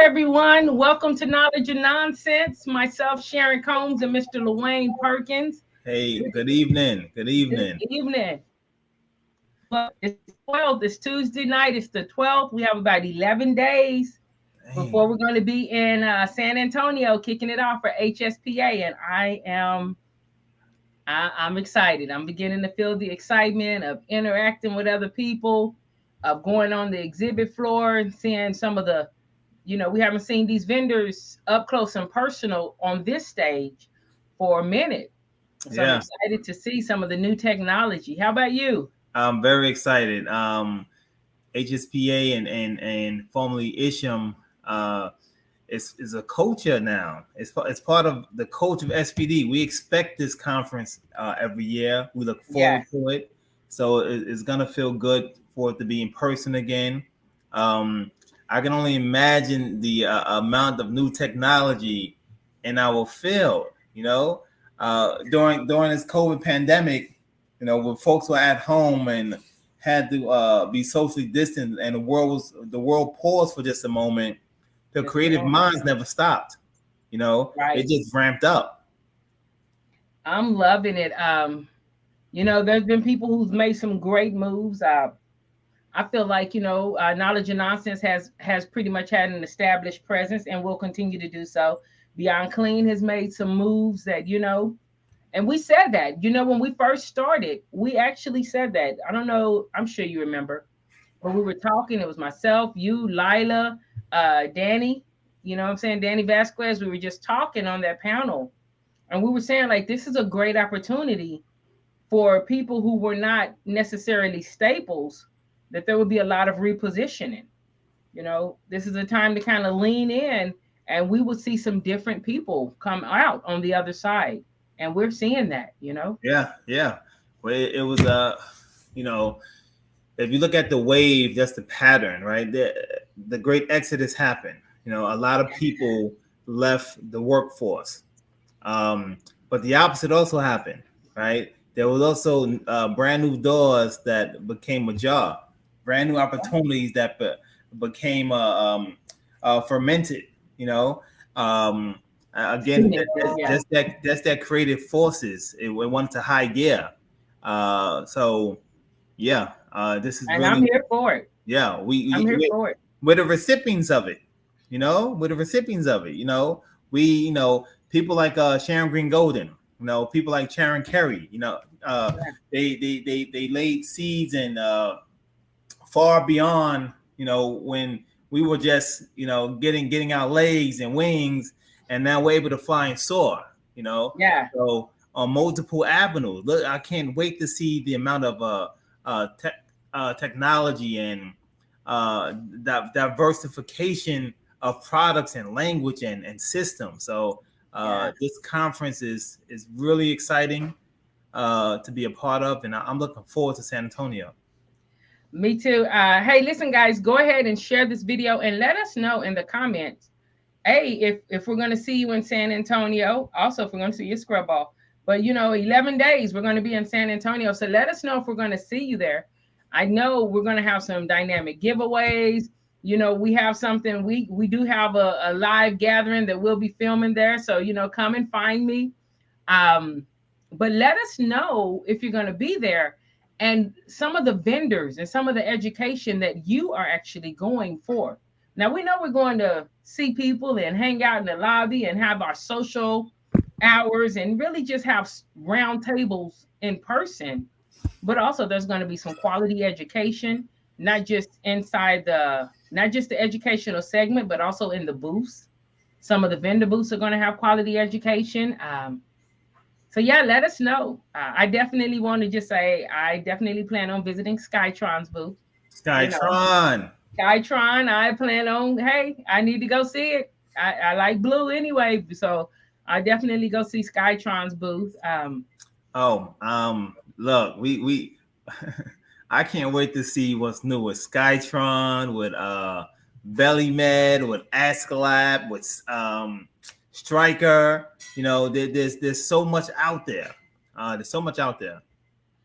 everyone. Welcome to Knowledge and Nonsense. Myself, Sharon Combs, and Mr. Lorraine Perkins. Hey, good evening. Good Good evening. evening. Well, it's 12th. It's Tuesday night. It's the 12th. We have about 11 days before Dang. we're going to be in San Antonio kicking it off for HSPA. And I'm excited. I'm beginning to feel the excitement of interacting with other people, of going on the exhibit floor and seeing some of the we haven't seen these vendors up close and personal on this stage for a minute. So I'm Yeah, excited to see some of the new technology. How about you? I'm very excited. HSPA and formerly Isham is a culture now. It's part of the culture of SPD. We expect this conference every year. We look forward Yes. to it. So it's gonna feel good for it to be in person again. Um, I can only imagine the amount of new technology in our field. During this COVID pandemic, when folks were at home and had to be socially distant, and the world paused for just a moment. The Just a creative moment. minds never stopped. It Right. just ramped up. I'm loving it. There's been people who's made some great moves. I feel like Knowledge and Nonsense has pretty much had an established presence and will continue to do so. Beyond Clean has made some moves that and we said that when we first started, we actually said that. I don't know. I'm sure you remember, but we were talking. It was myself, you, Lila, Danny. You know what I'm saying? Danny Vasquez. We were just talking on that panel, and we were saying like this is a great opportunity for people who were not necessarily staples, that there would be a lot of repositioning. This is a time to kind of lean in, and we will see some different people come out on the other side. And we're seeing that. Yeah, yeah. Well, it was you know, if you look at the wave, that's the pattern, right? The great exodus happened. A lot of people left the workforce, but the opposite also happened, right? There was also brand new doors that became ajar, brand new opportunities that became fermented. You know, um, again, Yeah. that's that creative forces. It went to high gear. So yeah, this is And I'm really, here for it. yeah. I'm here for it. We're the recipients of it. We're the recipients of it. We people like Sharon Green Golden. People like Sharon Kerry. Yeah. They laid seeds and far beyond. When we were just getting our legs and wings, and now we're able to fly and soar. Yeah. So on multiple avenues. Look, I can't wait to see the amount of technology and diversification of products and language and systems. So Yeah. this conference is really exciting to be a part of, and I'm looking forward to San Antonio. Me too. Hey, listen, guys, go ahead and share this video and let us know in the comments. Hey, if we're gonna see you in San Antonio, also if we're gonna see you scrub ball. But 11 days we're gonna be in San Antonio. So let us know if we're gonna see you there. I know we're gonna have some dynamic giveaways. We have something, we do have a live gathering that we'll be filming there. So come and find me. But let us know if you're gonna be there and some of the vendors and some of the education that you are actually going for. Now we know we're going to see people and hang out in the lobby and have our social hours and really just have round tables in person. But also there's going to be some quality education, not just the educational segment, but also in the booths. Some of the vendor booths are going to have quality education. So yeah, let us know. I definitely want to just say I definitely plan on visiting Skytron's booth. You know, Skytron. Skytron, I plan on. Hey, I need to go see it. I like blue anyway, so I definitely go see Skytron's booth. Oh, look, we I can't wait to see what's new with Skytron, with Belly Med, with Ascalab, with Striker. There's so much out there. There's so much out there.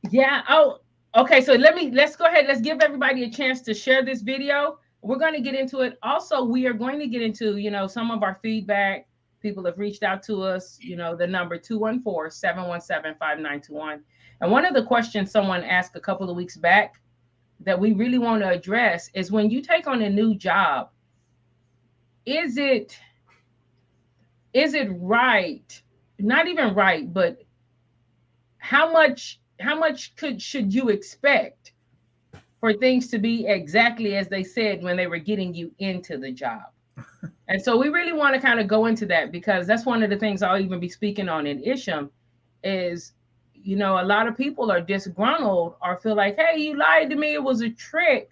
Yeah. Oh, okay. So let's go ahead. Let's give everybody a chance to share this video we're going to get into it. Also, we are going to get into, some of our feedback. People have reached out to us, the number 214-717-5921. And one of the questions someone asked a couple of weeks back that we really want to address is, when you take on a new job, is it right, not even right, but how much could should you expect for things to be exactly as they said when they were getting you into the job? And so we really want to kind of go into that, because that's one of the things I'll even be speaking on in Isham is, a lot of people are disgruntled or feel like, hey, you lied to me, it was a trick.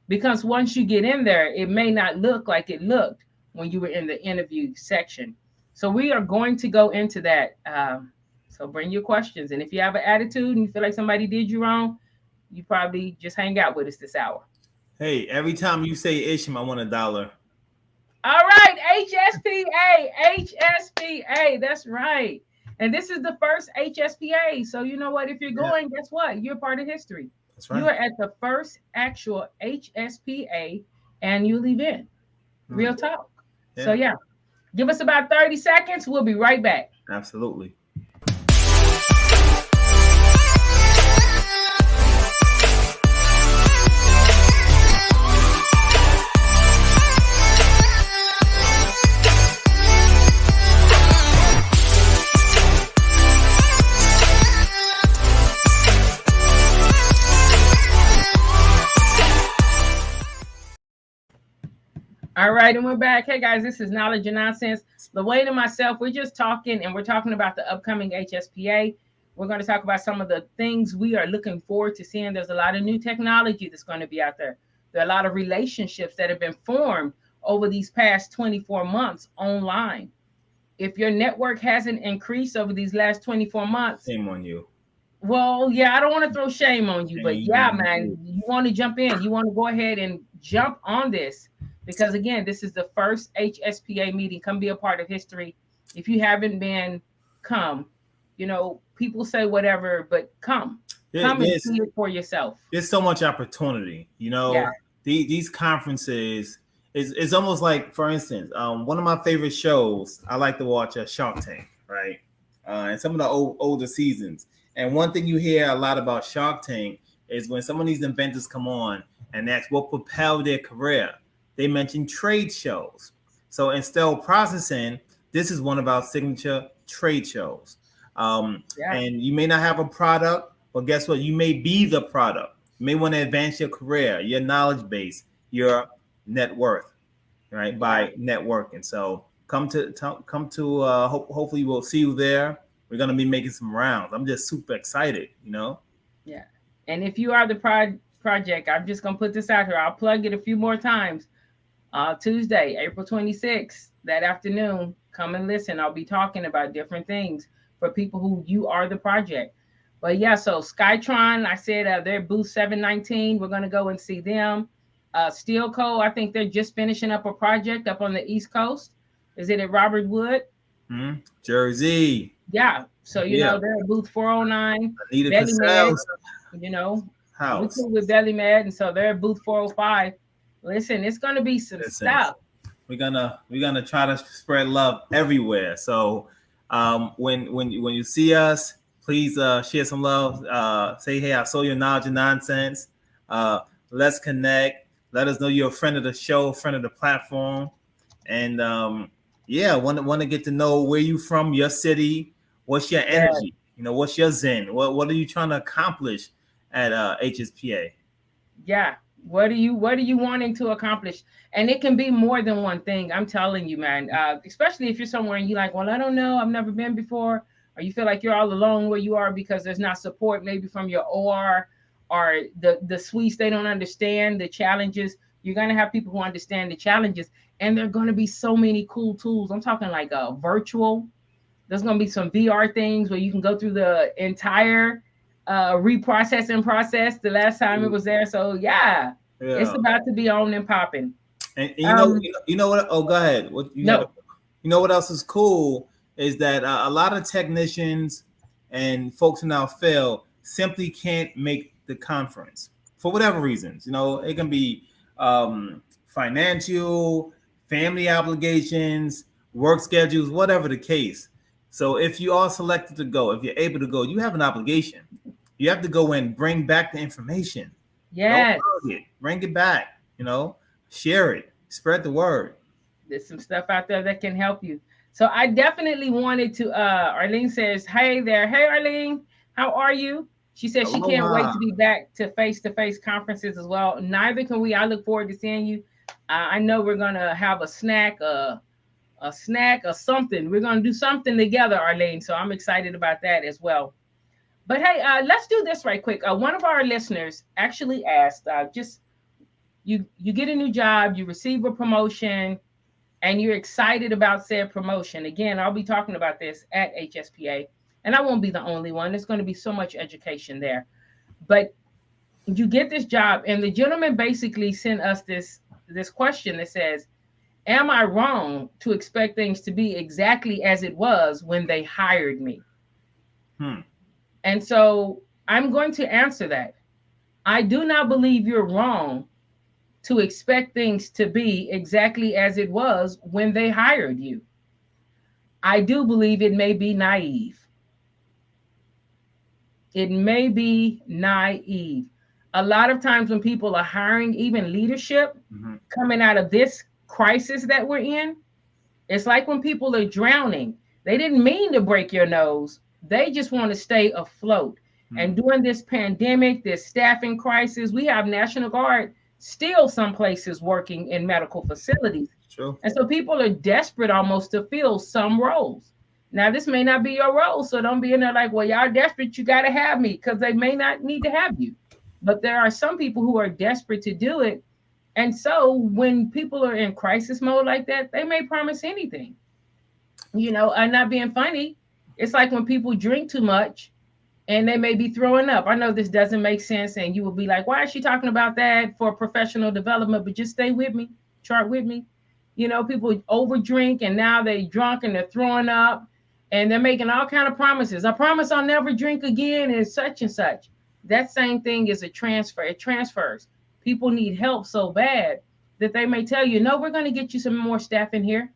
Because once you get in there, it may not look like it looked when you were in the interview section. So we are going to go into that. So bring your questions. And if you have an attitude and you feel like somebody did you wrong, you probably just hang out with us this hour. Hey, every time you say Isham, I want $1. All right, HSPA, HSPA. That's right. And this is the first HSPA. So you know what? If you're Yeah, going, guess what? You're part of history. that's You right. are at the first actual HSPA annual event. Real talk. So Yeah, yeah, give us about 30 seconds. We'll be right back. absolutely. All right, and we're back. Hey guys, this is Knowledge and Nonsense. Lawayne and myself, we're just talking, and we're talking about the upcoming HSPA. We're going to talk about some of the things we are looking forward to seeing. There's a lot of new technology that's going to be out there. There are a lot of relationships that have been formed over these past 24 months online. If your network hasn't increased over these last 24 months, Shame on you. well, yeah, I don't want to throw shame on you, but yeah, Shame on man, you. you want to jump in. You want to go ahead and jump on this, because again, this is the first HSPA meeting. Come be a part of history. If you haven't been, come. People say whatever, but come. There- Come and There's see it for yourself. there's so much opportunity. Yeah. These conferences is almost like, for instance, one of my favorite shows I like to watch Shark Tank, right? And some of the older seasons. And one thing you hear a lot about Shark Tank is when some of these inventors come on and ask what propelled their career, they mention trade shows. So in sterile processing, this is one of our signature trade shows. Yeah. And you may not have a product, but guess what? You may be the product. You may want to advance your career, your knowledge base, your net worth, right? Yeah. By networking. So come to. Hopefully, we'll see you there. We're gonna be making some rounds. I'm just super excited. Yeah. And if you are the project, I'm just gonna put this out here. I'll plug it a few more times. Tuesday, April 26th, that afternoon, come and listen. I'll be talking about different things for people who you are the project. But yeah, so Skytron, I said they're booth 719. We're going to go and see them. Steel Co., I think they're just finishing up a project up on the East Coast. Is it at Robert Wood? Jersey. Yeah. So, Yeah. they're at booth 409. Anita Belly Med, Cassell's you know, we house. cool with Belly Med. And so they're at booth 405. Listen, it's going to be some Listen, stuff. we're gonna try to spread love everywhere. So when you see us, please share some love. Say, hey, I saw your knowledge and nonsense. Let's connect. Let us know you're a friend of the show, a friend of the platform, and yeah, want to get to know where you from, your city, what's your Yeah. energy, what's your zen, what are you trying to accomplish at HSPA? Yeah. What are you wanting to accomplish? And it can be more than one thing. I'm telling you, man. Especially if you're somewhere and you're like, well, I don't know, I've never been before, or you feel like you're all alone where you are because there's not support, maybe from your OR or the suites. They don't understand the challenges. You're gonna have people who understand the challenges, and there are gonna be so many cool tools. I'm talking like virtual. There's going to be some VR things where you can go through the entire reprocessing process. The last time it was there, so yeah, it's Yeah. about to be on and popping. And Um, what? Oh, go ahead. What you had? no, What else is cool is that a lot of technicians and folks in our field simply can't make the conference for whatever reasons. It can be financial, family obligations, work schedules, whatever the case. So if you are selected to go, if you're able to go, you have an obligation. You have to go and bring back the information. Don't Yes. hug it. Bring it back. Share it. Spread the word. There's some stuff out there that can help you. So I definitely wanted to Arlene says, "Hey there. Hey Arlene, how are you?" She says she can't wait Aloha. to be back to face conferences as well. Neither can we. I look forward to seeing you. I know we're gonna have a snack or something. We're gonna do something together, Arlene. So I'm excited about that as well. But hey, let's do this right quick. One of our listeners actually asked, just you get a new job, you receive a promotion, and you're excited about said promotion. Again, I'll be talking about this at HSPA, and I won't be the only one. There's going to be so much education there. But you get this job, and the gentleman basically sent us this question that says, "Am I wrong to expect things to be exactly as it was when they hired me?" Hmm. And so I'm going to answer that. I do not believe you're wrong to expect things to be exactly as it was when they hired you. I do believe it may be naive. It may be naive. A lot of times when people are hiring, even leadership, coming out of this crisis that we're in, it's like when people are drowning. They didn't mean to break your nose. They just want to stay afloat. And during this pandemic, this staffing crisis, we have National Guard still some places working in medical facilities. True. And so people are desperate almost to fill some roles. Now, this may not be your role, so don't be in there like, well, y'all desperate, you got to have me, because they may not need to have you. But there are some people who are desperate to do it. And so when people are in crisis mode like that, they may promise anything. I'm not being funny. It's like when people drink too much and they may be throwing up. I know this doesn't make sense, and you will be like, why is she talking about that for professional development? But just stay with me, chart with me. People overdrink and now they drunk and they're throwing up and they're making all kind of promises. I promise I'll never drink again and such and such. That same thing is a transfer. It transfers. People need help so bad that they may tell you, no, we're going to get you some more staff in here.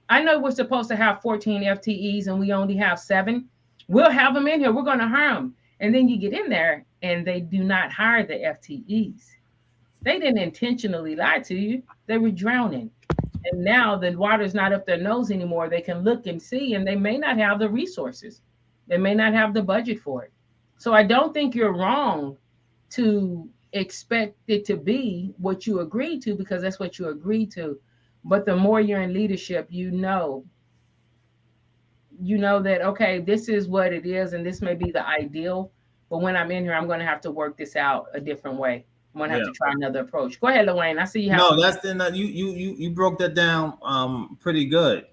I know we're supposed to have 14 FTEs and we only have 7. We'll have them in here. We're going to hire them. And then you get in there and they do not hire the FTEs. They didn't intentionally lie to you. They were drowning. And now the water's not up their nose anymore. They can look and see, and they may not have the resources. They may not have the budget for it. So I don't think you're wrong to expect it to be what you agreed to, because that's what you agreed to. But the more you're in leadership, that, okay, this is what it is, and this may be the ideal. But when I'm in here, I'm going to have to work this out a different way. I'm going to have to try another approach. Go ahead, Lorraine. I see you have. No, that's the you broke that down pretty good.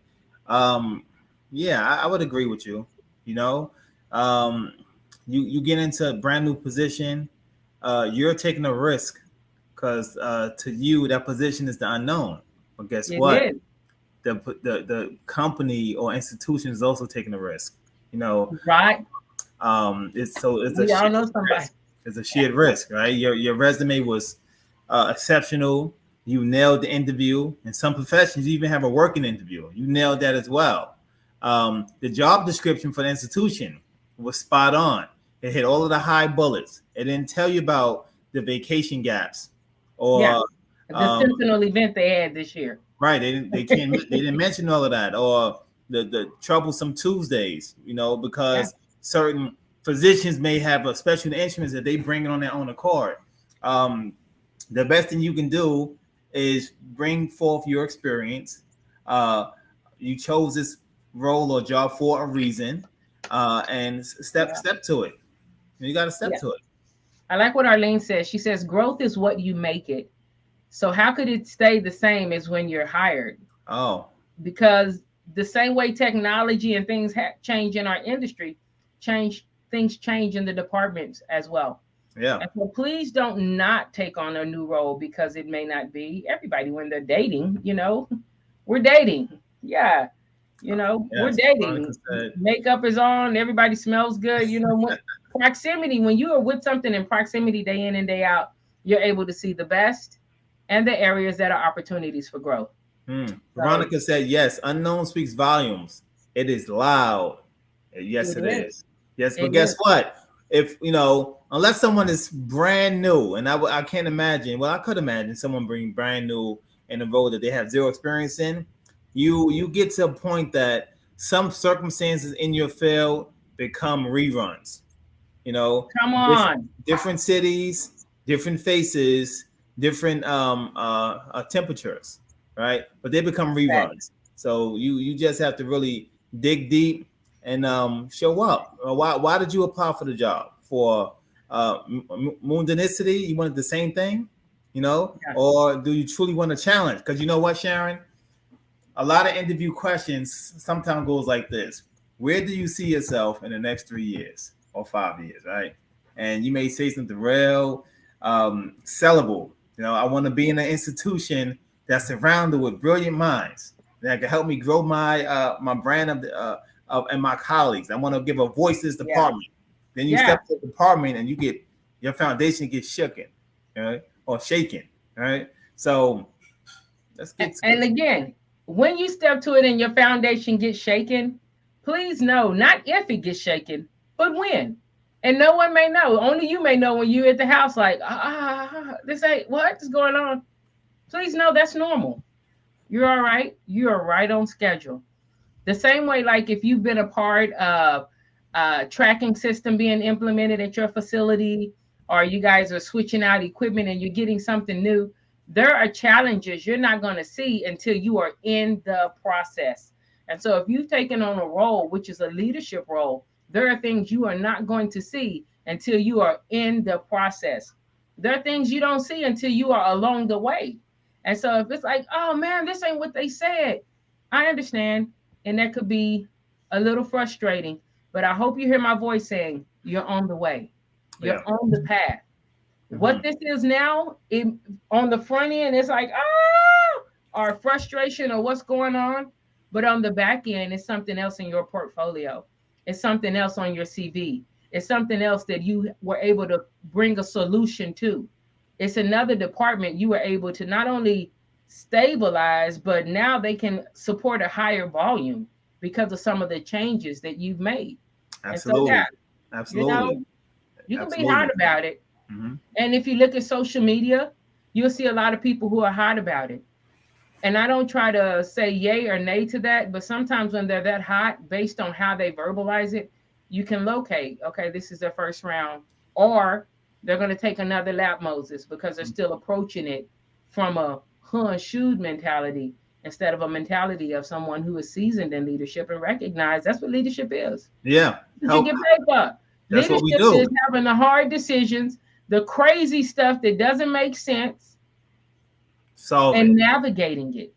Yeah, I would agree with you. You get into a brand new position, you're taking a risk because to you that position is the unknown. But guess what? Is. The company or institution is also taking a risk. Right. It's we all know somebody. Risk. It's a shared risk, right? Your resume was exceptional. You nailed the interview. In some professions, you even have a working interview. You nailed that as well. The job description for the institution was spot on. It hit all of the high bullets. It didn't tell you about the vacation gaps or the Sentinel event they had this year. Right. They didn't mention all of that, or the troublesome Tuesdays, because certain physicians may have a special instruments that they bring it on their own accord. The best thing you can do is bring forth your experience. You chose this role or job for a reason, and step to it. You got to step to it. I like what Arlene says. She says growth is what you make it. So how could it stay the same as when you're hired? Oh, because the same way technology and things change in our industry, things change in the departments as well. Yeah. And so please don't not take on a new role because it may not be everybody when they're dating. We're dating. Yeah. We're dating. Makeup is on. Everybody smells good. Proximity, when you are with something in proximity day in and day out, you're able to see the best and the areas that are opportunities for growth. So Veronica said, yes, unknown speaks volumes. It is loud. Yes, it it is. is. Yes, It but guess is. what? If, unless someone is brand new, and I can't imagine, well, I could imagine someone being brand new in a role that they have zero experience in, you get to a point that some circumstances in your field become reruns. You know, Come different on. different cities, different faces, different temperatures, right? But they become Facts. reruns. So you just have to really dig deep and show up. Why did you apply for the job? For mundanicity? You wanted the same thing, Yeah. or do you truly want a challenge? Because you know what, Sharon, a lot of interview questions sometimes goes like this: where do you see yourself in the next 3 years or 5 years, right? And you may say something real sellable. I want to be in an institution that's surrounded with brilliant minds that can help me grow my brand and my colleagues. I want to give a voice to this Yeah. department. Then you Yeah. step to the department and your foundation gets shooken, right? Or shaken, right? So let's get to And it. again, when you step to it and your foundation gets shaken, please know not if it gets shaken, but when. And no one may know. Only you may know when you're at the house, like, this ain't what's going on. Please know that's normal. You're all right. You are right on schedule. The same way, like if you've been a part of a tracking system being implemented at your facility, or you guys are switching out equipment and you're getting something new, there are challenges you're not going to see until you are in the process. And so, if you've taken on a role, which is a leadership role, there are things you are not going to see until you are in the process. There are things you don't see until you are along the way. And so, if it's like, oh man, this ain't what they said, I understand, and that could be a little frustrating. But I hope you hear my voice saying you're on the way, you're Yeah. on the path. What Hmm. this is now, on the front end, it's like or frustration or what's going on. But on the back end, it's something else in your portfolio. It's something else on your CV. It's something else that you were able to bring a solution to. It's another department you were able to not only stabilize, but now they can support a higher volume because of some of the changes that you've made. And so, yeah, Absolutely. you Absolutely. know, you can be hot Absolutely. about it. Hmm. And if you look at social media, you'll see a lot of people who are hot about it. And I don't try to say yay or nay to that, but sometimes when they're that hot, based on how they verbalize it, you can locate, okay, this is their first round, or they're going to take another lap, Moses, because they're still approaching it from a huh should mentality instead of a mentality of someone who is seasoned in leadership and recognize that's what leadership is. Yeah. What you get paid for. That's what we Leadership is do. having the hard decisions, the crazy stuff that doesn't make sense, Solve and it. navigating it.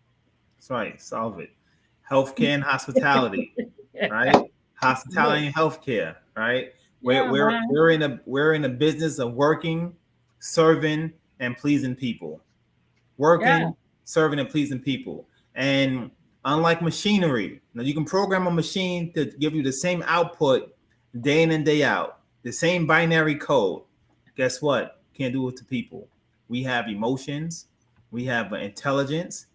That's right. Solve it. Healthcare and hospitality, right? Hospitality and healthcare, right? We're Yeah, we're man. we're in a we're in a business of working, serving, and pleasing people. Yeah, Working, serving, and pleasing people. And unlike machinery, now you can program a machine to give you the same output day in and day out, the same binary code. Guess what? Can't do it to people. We have emotions, we have intelligence,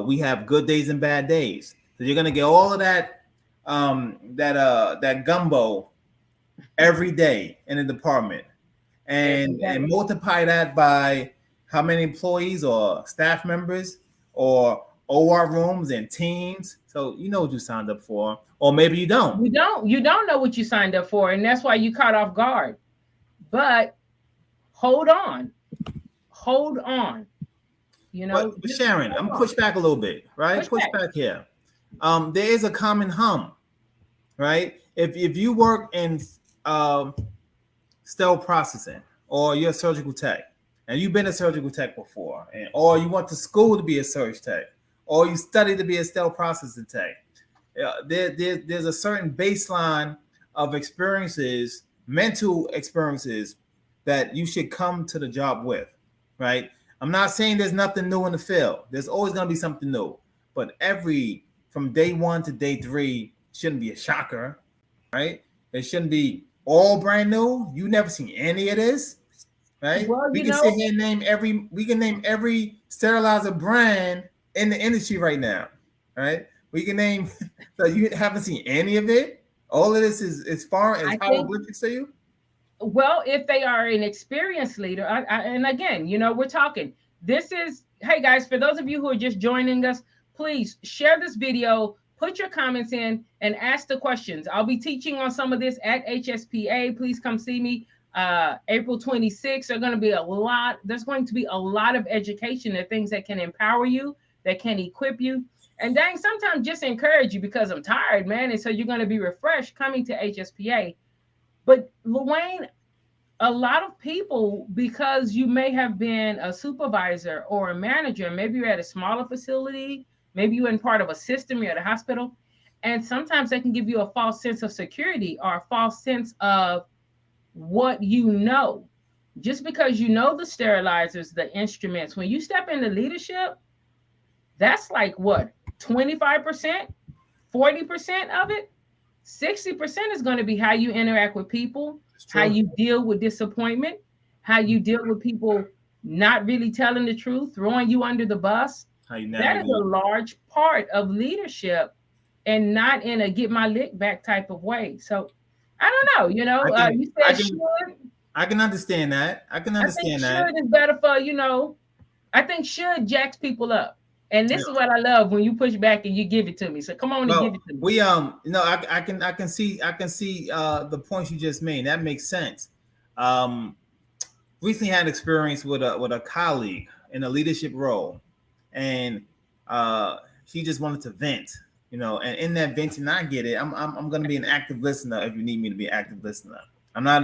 we have good days and bad days. So you're gonna get all of that gumbo every day in a department, every and day. multiply that by how many employees or staff members or OR rooms and teams. So you know what you signed up for, or maybe you don't. You don't know what you signed up for, and that's why you caught off guard. But hold on, hold on. But Just Sharon, hold I'm gonna on. push back a little bit, right? Push Push back. back here. There is a common hum, right? If you work in um, sterile processing, or you're a surgical tech, and you've been a surgical tech before, or you went to school to be a surge tech, or you studied to be a sterile processing tech, there's a certain baseline of experiences, mental experiences, that you should come to the job with, right? I'm not saying there's nothing new in the field. There's always going to be something new, but from day one to day three shouldn't be a shocker, right? It shouldn't be all brand new. You never seen any of this. right? Well, We you can sit know, here and name every sterilizer brand in the industry right now, right? We can name. So you haven't seen any of it. All of this is as far as I think, hieroglyphics to you. well, if they are an experienced leader, and again, you know, we're talking, this is, hey guys, for those of you who are just joining us, please share this video, put your comments in, and ask the questions. I'll be teaching on some of this at HSPA. Please come see me. April 26th, there's going to be a lot of education and things that can empower you, that can equip you, and dang, sometimes just encourage you because I'm tired, man. And so you're going to be refreshed coming to HSPA. But Luane, a lot of people, because you may have been a supervisor or a manager, maybe you're at a smaller facility, maybe you're in part of a system, you're at a hospital, and sometimes that can give you a false sense of security or a false sense of what you know. Just because you know the sterilizers, the instruments, when you step into leadership, that's like what, 25%, 40% of it? 60% is going to be how you interact with people, It's how true. you deal with disappointment, how you deal with people not really telling the truth, throwing you under the bus. How you That is a navigate. large part of leadership, and not in a get my lick back type of way. So I don't know, I can you I said can should. I can understand that. I can I think understand that. should is better for, I think should jacks people up. And this is what I love when you push back and you give it to me. So come on and give Well, it to me. we no, I can see the points you just made. That makes sense. Um, Recently had experience with a colleague in a leadership role, and she just wanted to vent, and in that venting, I get it. I'm going to be an active listener if you need me to be an active listener. I'm not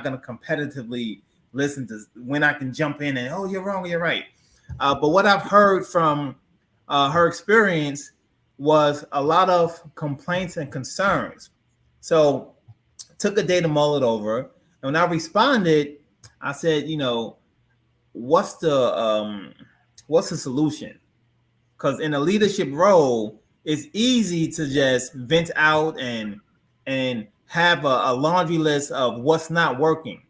going to competitively listen to when I can jump in and, oh, you're wrong, you're right. But what I've heard from her experience was a lot of complaints and concerns. So took a day to mull it over. And when I responded, I said, what's the what's the solution? Because in a leadership role, it's easy to just vent out and have a laundry list of what's not working.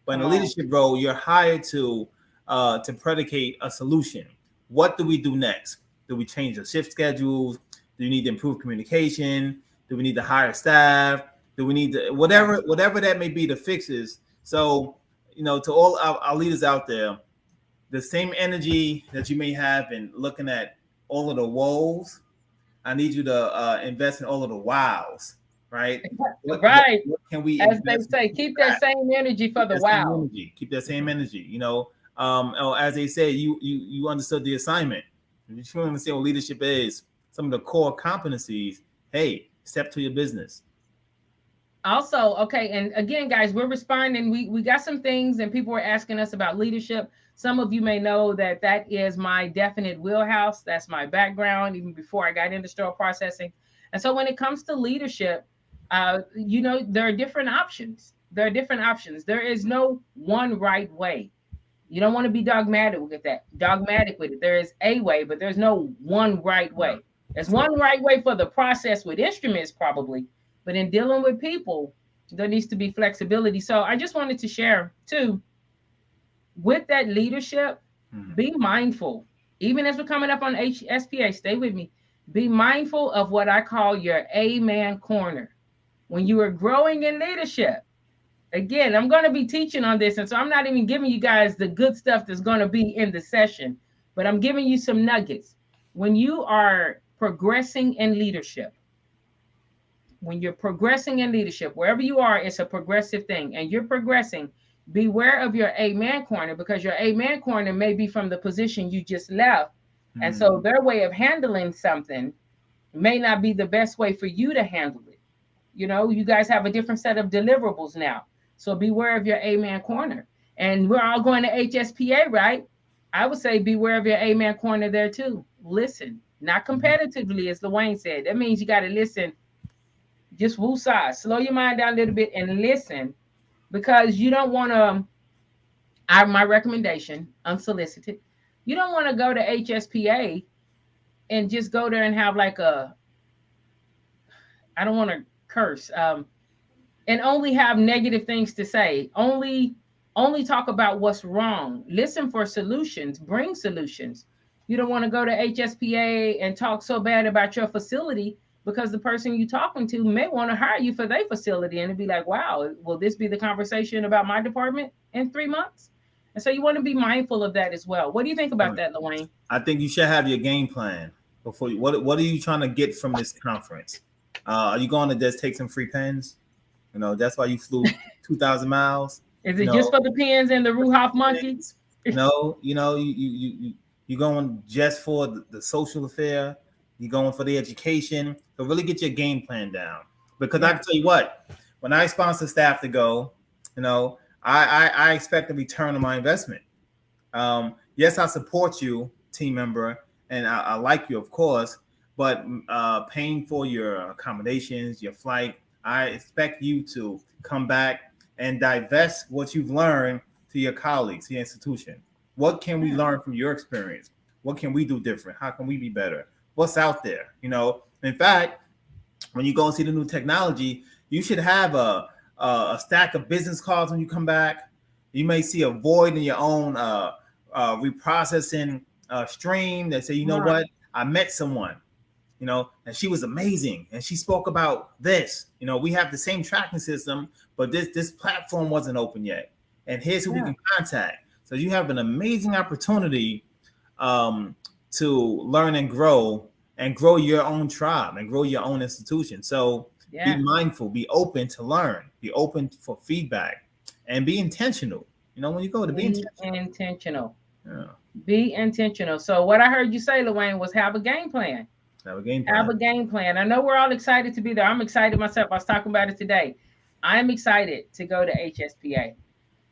But in a Come on. leadership role, you're hired to predicate a solution. What do we do next? Do we change the shift schedules? Do we need to improve communication? Do we need to hire staff? Do we need to Right. whatever that may be the fixes? So, to all our leaders out there, the same energy that you may have in looking at all of the woes, I need you to invest in all of the wows, right? Right. What can we As they invest say, in? keep that same energy for Keep the that same wow. energy. Keep that same energy. Or as they say, you understood the assignment. If you truly understand what leadership is, some of the core competencies. Hey, step to your business. Also, okay, and again, guys, we're responding. We got some things, and people were asking us about leadership. Some of you may know that that is my definite wheelhouse. That's my background, even before I got into sterile processing. And so, when it comes to leadership, there are different options. There are different options. There is no one right way. You don't want to be dogmatic with it. There is a way, but there's no one right No, way. There's true. one right way for the process with instruments, probably, but in dealing with people, there needs to be flexibility. So I just wanted to share too, with that leadership, Mhm. be mindful. Even as we're coming up on HSPA, stay with me. Be mindful of what I call your amen corner. When you are growing in leadership, again, I'm going to be teaching on this. And so I'm not even giving you guys the good stuff that's going to be in the session, but I'm giving you some nuggets. When you are progressing in leadership, when you're progressing in leadership, wherever you are, it's a progressive thing, and you're progressing. Beware of your amen corner, because your amen corner may be from the position you just left. And so Mhm. their way of handling something may not be the best way for you to handle it. You guys have a different set of deliverables now. So beware of your amen corner. And we're all going to HSPA, right? I would say beware of your amen corner there too. Listen, not Mhm. competitively, as Dwayne said. That means you got to listen, just woosah, slow your mind down a little bit and listen, because you don't want to. My recommendation, unsolicited, you don't want to go to HSPA and just go there and have like I don't want to curse, and only have negative things to say. Only Only talk about what's wrong. Listen for solutions. Bring solutions. You don't want to go to HSPA and talk so bad about your facility because the person you're talking to may want to hire you for their facility and it'd be like, wow, will this be the conversation about my department in 3 months? And so you want to be mindful of that as well. What do you think about that, Lorraine? I think you should have your game plan before you. What are you trying to get from this conference? Are you going to just take some free pens? You know, that's why you flew 2,000 miles. Is You it just know, for the pens and the Ruhoff monkey? no, you going just for the social affair. You're going for the education. So really get your game plan down. Because I Yeah. can tell you what, when I sponsor staff to go, I expect a return on my investment. Yes, I support you, team member, and I like you, of course. But paying for your accommodations, your flight, I expect you to come back and divest what you've learned to your colleagues, to your institution. What can we learn from your experience? What can we do different? How can we be better? What's out there? In fact, when you go and see the new technology, you should have a stack of business cards when you come back. You may see a void in your own reprocessing stream that say, you know Right. what, I met someone, and she was amazing, and she spoke about this. We have the same tracking system, but this platform wasn't open yet, and here's who we Yeah. can contact. So you have an amazing opportunity um, to learn and grow your own tribe and grow your own institution. So be Yeah. mindful, be open to learn, be open for feedback, and be intentional. When you go to be Be intentional. intentional. Yeah, Be intentional. So what I heard you say, Lorraine, was have a game plan. have a game Have plan. a game plan. I know we're all excited to be there. I'm excited myself. I was talking about it today. I'm excited to go to HSPA.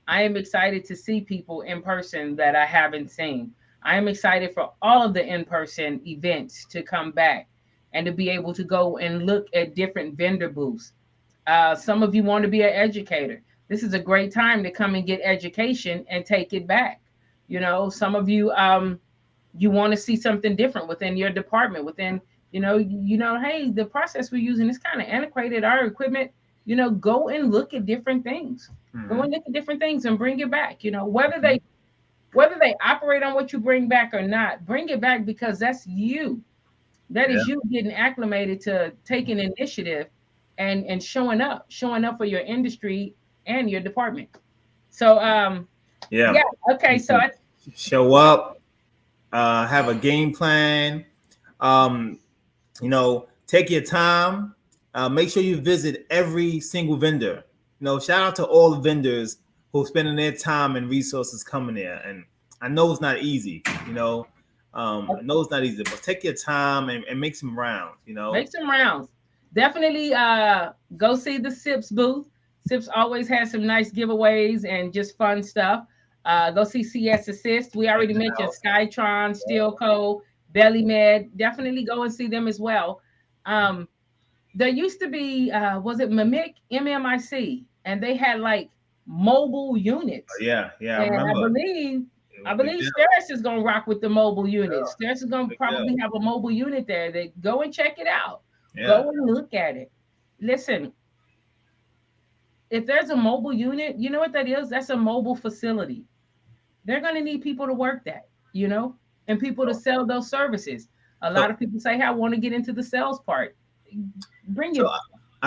I am excited to see people in person that I haven't seen. I am excited for all of the in person events to come back and to be able to go and look at different vendor booths. Some of you want to be an educator. This is a great time to come and get education and take it back. Some of you you want to see something different within your department, within hey, the process we're using is kind of antiquated. Our equipment, go and look at different things. Go Mm-hmm. and look at different things and bring it back. Whether they operate on what you bring back or not, bring it back because that's you. That Yeah, is you getting acclimated to taking initiative and showing up for your industry and your department. So yeah. yeah, okay. So Show up, have a game plan. Um, take your time. Make sure you visit every single vendor. Shout out to all the vendors who are spending their time and resources coming there. And I know it's not easy. I know it's not easy, but take your time and make some rounds. make some rounds. Definitely go see the SIPS booth. SIPS always has some nice giveaways and just fun stuff. Go see CS Assist. We already mentioned Skytron, Steelco, Belly Med. Definitely go and see them as well. Um, there used to be, was it MMIC? And they had like mobile units. Yeah, yeah. I And I remember. believe It I was a big believe deal. Steris is gonna rock with the mobile units. Yeah, Steris is gonna big probably deal. have a mobile unit there. They go and check it out. Yeah. Go and look at it. Listen, if there's a mobile unit, you know what that is? That's a mobile facility. They're gonna need people to work that, and people to So, sell those services. A lot so, of people say, "Hey, I want to get into the sales part." Bring so it,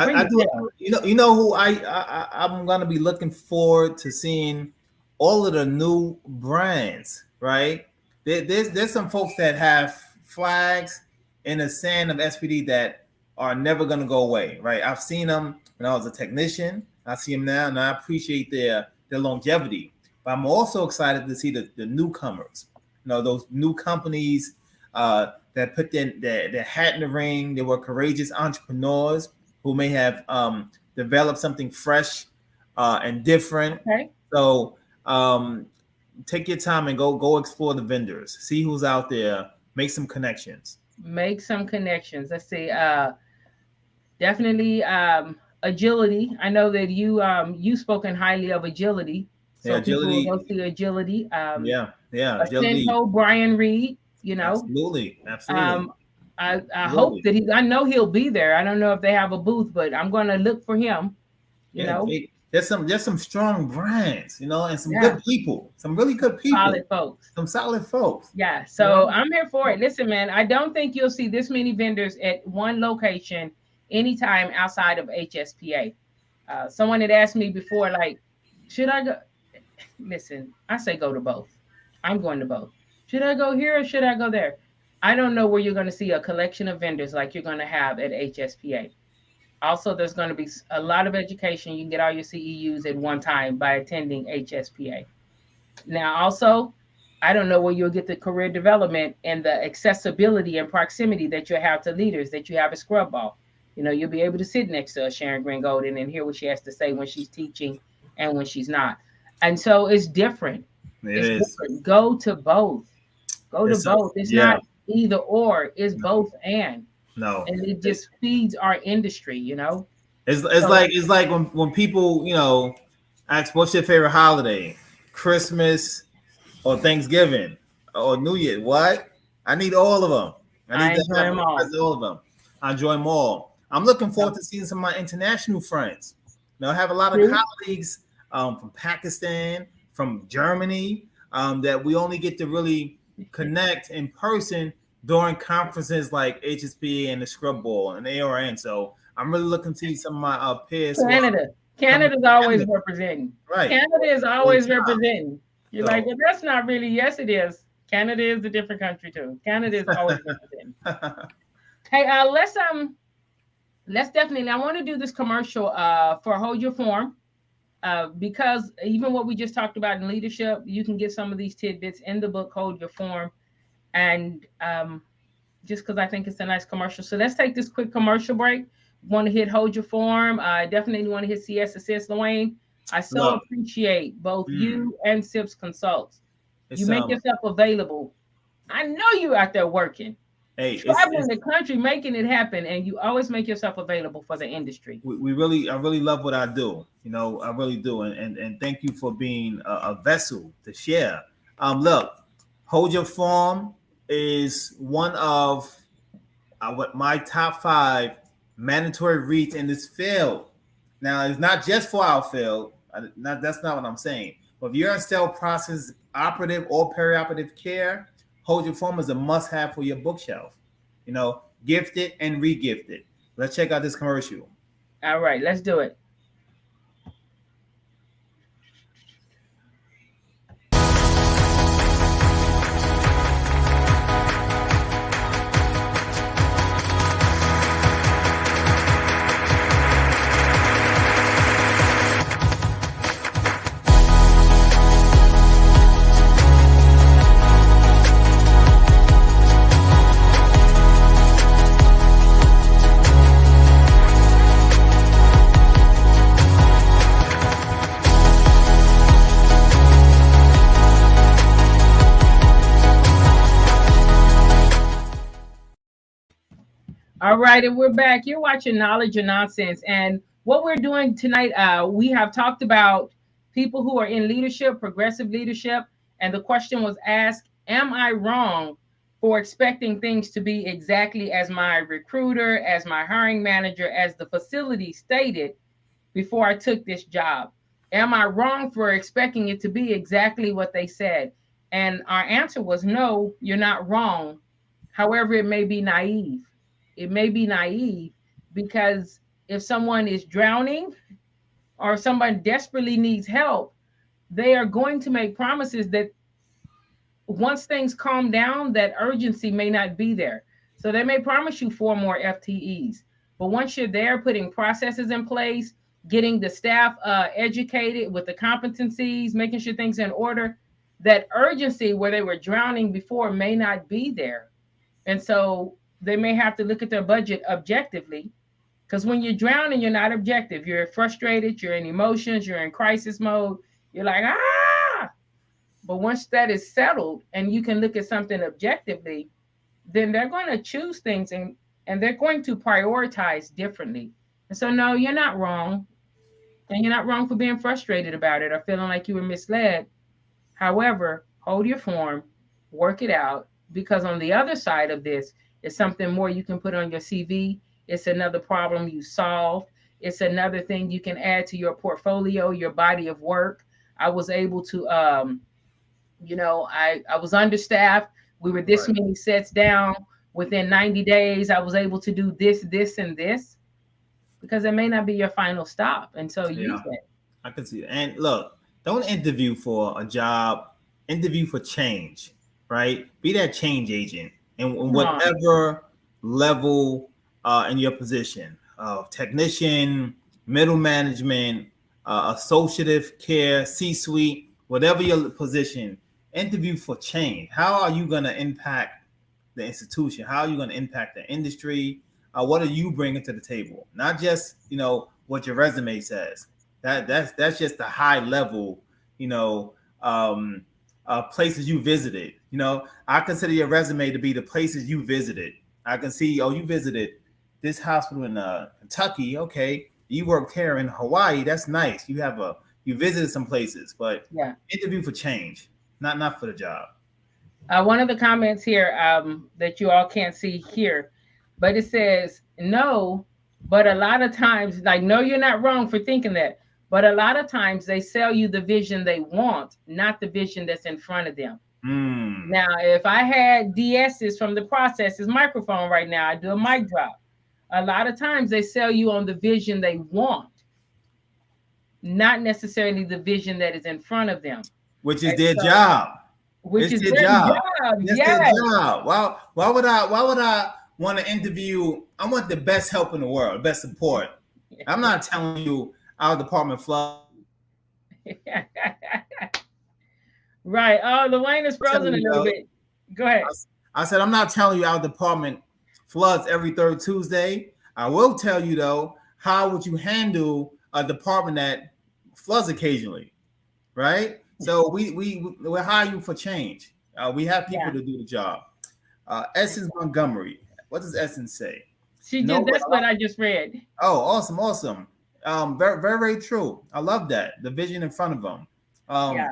bring I it do. down. You know who I'm gonna be looking forward to seeing all of the new brands. Right there's some folks that have flags in the sand of SPD that are never gonna go away. Right, I've seen them when I was a technician. I see them now, and I appreciate their longevity. But I'm also excited to see the newcomers. Those new companies that put their hat in the ring. They were courageous entrepreneurs who may have developed something fresh and different. Okay, So take your time and go explore the vendors, see who's out there, make some connections. make some connections. Let's see. Definitely agility. I know that you spoken highly of agility, Yeah, so people will agility. go see agility. Yeah, agility. Ascento, Brian Reed. Absolutely, absolutely, Um, I hope absolutely. that I know he'll be there. I don't know if they have a booth, but I'm going to look for him. You Yeah, know, there's some strong brands, and some Yeah, good people, some really good solid people, folks. some solid folks. Yeah, You know, so I'm here for it. Listen, man, I don't think you'll see this many vendors at one location anytime outside of HSPA. Someone had asked me before, like, should I go? Listen, I say go to both. I'm going to both. Should I go here or should I go there? I don't know where you're going to see a collection of vendors like you're going to have at HSPA. Also, there's going to be a lot of education. You can get all your CEUs at one time by attending HSPA. Now, also, I don't know where you'll get the career development and the accessibility and proximity that you have to leaders that you have at Scrub Ball. You'll be able to sit next to Sharon Green Golden and hear what she has to say when she's teaching and when she's not. And so it's different. it It's is. different. Go to both. Go to It's a both. It's yeah. not either or, it's No, both and. no. And it It, just feeds our industry. it's So like it's like when people ask what's your favorite holiday, Christmas or Thanksgiving or New Year. What? I need all of them. I need I to enjoy have them all. all of them. I enjoy them all. I'm looking Yep. forward to seeing some of my international friends. I have a lot of True. colleagues from Pakistan, from Germany, that we only get to really connect in person during conferences like HSP and the Scrub Ball and ARN. So I'm really looking to see some of my peers who are Canada. coming Canada's from always Canada. representing. Right. Canada is All always the representing. You're like, time. well, that's not really. Yes, it is. Canada is a different country too. Canada is always representing. So Hey, let's definitely. I want to do this commercial for Hold Your Form, because even what we just talked about in leadership, you can get some of these tidbits in the book Hold Your Form, and just because I think it's a nice commercial. So let's take this quick commercial break. Want to hit Hold Your Form? I definitely want to hit CS Assist, Dwayne. I so look, appreciate both mm, you and SIPS Consults. You it's make yourself available. I know you out there working, hey, traveling it's the country, making it happen, and you always make yourself available for the industry. we really I really love what I do. I really do, and thank you for being a vessel to share. Look, hold your form is one of what my top five mandatory reads in this field. Now, it's not just for our field. That's not what I'm saying. But if you're in cell process operative or perioperative care, hold your form is a must-have for your bookshelf. Gift it and regift it. Let's check out this commercial. All right, let's do it. All right, and we're back. You're watching Knowledge or Nonsense. And what we're doing tonight, we have talked about people who are in leadership, progressive leadership. And the question was asked, am I wrong for expecting things to be exactly as my recruiter, as my hiring manager, as the facility stated before I took this job? Am I wrong for expecting it to be exactly what they said? And our answer was no, you're not wrong. However, it may be naive. It may be naive because if someone is drowning or somebody desperately needs help, they are going to make promises that once things calm down, that urgency may not be there. So they may promise you 4 more FTEs, but once you're there, putting processes in place, getting the staff educated with the competencies, making sure things are in order, that urgency where they were drowning before may not be there. And so they may have to look at their budget objectively. Because when you're drowning, you're not objective. You're frustrated, you're in emotions, you're in crisis mode. You're like, ah. But once that is settled and you can look at something objectively, then they're going to choose things and they're going to prioritize differently. And so, no, you're not wrong. And you're not wrong for being frustrated about it or feeling like you were misled. However, hold your form, work it out, because on the other side of this is something more you can put on your CV. It's another problem you solved. It's another thing you can add to your portfolio, your body of work. I was able to, I was understaffed. We were this Right. many sets down. Within 90 days, I was able to do this, and this, because it may not be your final stop. And so use Yeah. that. I can see it. And look, don't interview for a job. Interview for change, right? Be that change agent in Come on. whatever level in your position of technician, middle management, associative care, C-suite, whatever your position. Interview for change. How are you going to impact the institution? How are you going to impact the industry? What are you bringing to the table? Not just what your resume says. That's just the high level, you know, um, places you visited. I consider your resume to be the places you visited. I can see, oh, you visited this hospital in Kentucky. Okay, you worked here in Hawaii. That's nice. You visited some places, but Yeah. interview for change, not for the job. One of the comments here, that you all can't see here, but it says no. But a lot of times, like, no, you're not wrong for thinking that. But a lot of times they sell you the vision they want, not the vision that's in front of them. Mm. Now, if I had DS's from the processes microphone right now, I do a mic drop. A lot of times they sell you on the vision they want, not necessarily the vision that is in front of them. Which is And their so, job. which It's is their their job. job. That's their Yes. job. Why would I want to interview? I want the best help in the world, best support. I'm not telling you our department floods every Thursday. Right. Oh, the wine is I'm telling frozen a you little though. bit. Go ahead. I said I'm not telling you our department floods every third Tuesday. I will tell you though, how would you handle a department that floods occasionally? Right? So we hire you for change. We have people Yeah. to do the job. Essence Montgomery. What does Essence say? She No, just, that's what I just read. oh, awesome, awesome. Very, very, very true. I love that. The vision in front of them. Yeah.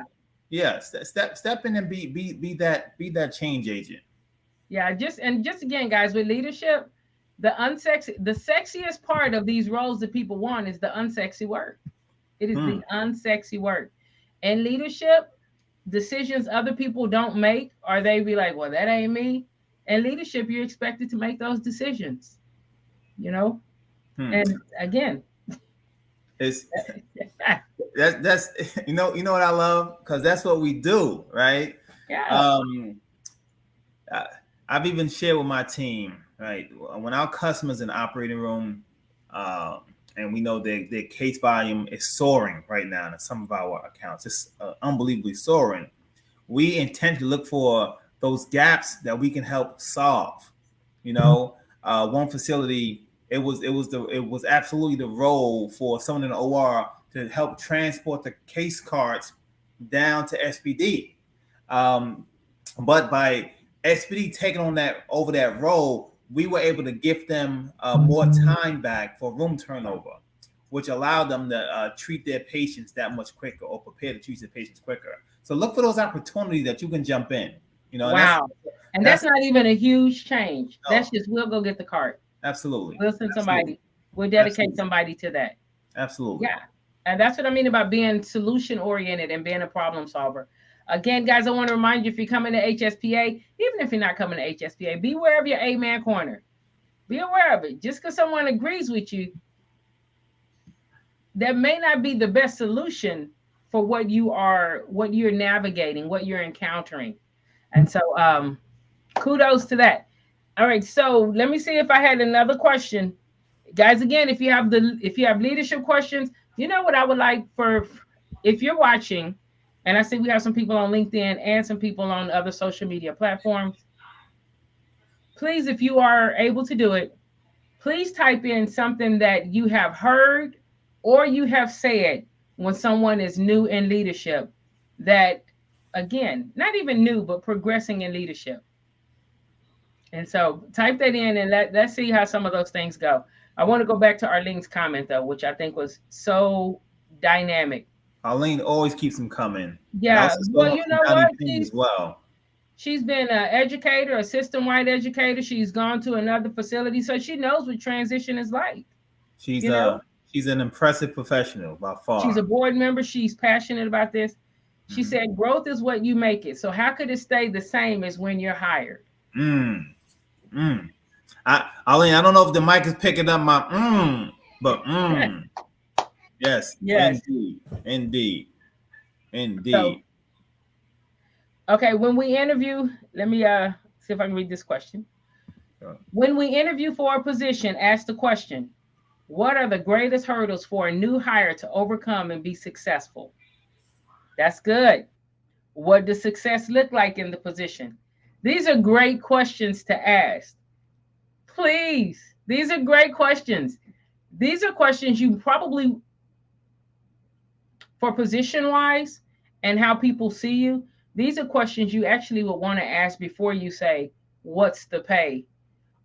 Yeah, step in and be that change agent. Yeah. Just again, guys, with leadership, the sexiest part of these roles that people want is the unsexy work. It is Hmm. the unsexy work. And leadership, decisions other people don't make, or they be like, well, that ain't me. And leadership, you're expected to make those decisions, you know? Hmm. And again, It's that's you know what I love, because that's what we do, right? yeah. Um, I, I've even shared with my team, right? When our customers in the operating room, and we know their case volume is soaring right now in some of our accounts, it's unbelievably soaring. We intend to look for those gaps that we can help solve. One facility, it was absolutely the role for someone in the OR to help transport the case cards down to SPD. Um, but by SPD taking on that over that role, we were able to give them more time back for room turnover, which allowed them to treat their patients that much quicker, or prepare to treat their patients quicker. So look for those opportunities that you can jump in. And that's Wow. And that's that's not even a huge change. That's no, just, we'll go get the cart. absolutely, We'll send absolutely, somebody. We'll dedicate absolutely, somebody to that. absolutely. Yeah. And that's what I mean about being solution oriented and being a problem solver. Again, guys, I want to remind you, if you're coming to HSPA, even if you're not coming to HSPA, be aware of your A-man corner. Be aware of it. Just because someone agrees with you, that may not be the best solution for what you're navigating, what you're encountering. And so kudos to that. All right, so let me see if I had another question. Guys, again, if you have leadership questions, you know what I would like for, if you're watching, and I see we have some people on LinkedIn and some people on other social media platforms. Please, if you are able to do it, please type in something that you have heard or you have said when someone is new in leadership, that, again, not even new, but progressing in leadership. And so type that in, and let's see how some of those things go. I want to go back to Arlene's comment, though, which I think was so dynamic. Arlene always keeps them coming, and I Yeah. also Well, saw her you from know Downey what? Team as well. She's been an educator, a system-wide educator. She's gone to another facility, so she knows what transition is like. She's You know? She's an impressive professional by She's a far. board member. She's passionate about this. She Mm-hmm. said, growth is what you make it. So how could it stay the same as when you're hired? Mm, mm. Eileen, I don't know if the mic is picking up my but yes, Yes. indeed, indeed, So, indeed. okay, when we interview, let me see if I can read this question. When we interview for a position, ask the question, what are the greatest hurdles for a new hire to overcome and be successful? That's good. What does success look like in the position? These are great questions to ask. Please, these are great questions. These are questions you probably, for position wise and how people see you, these are questions you actually would want to ask before you say, what's the pay?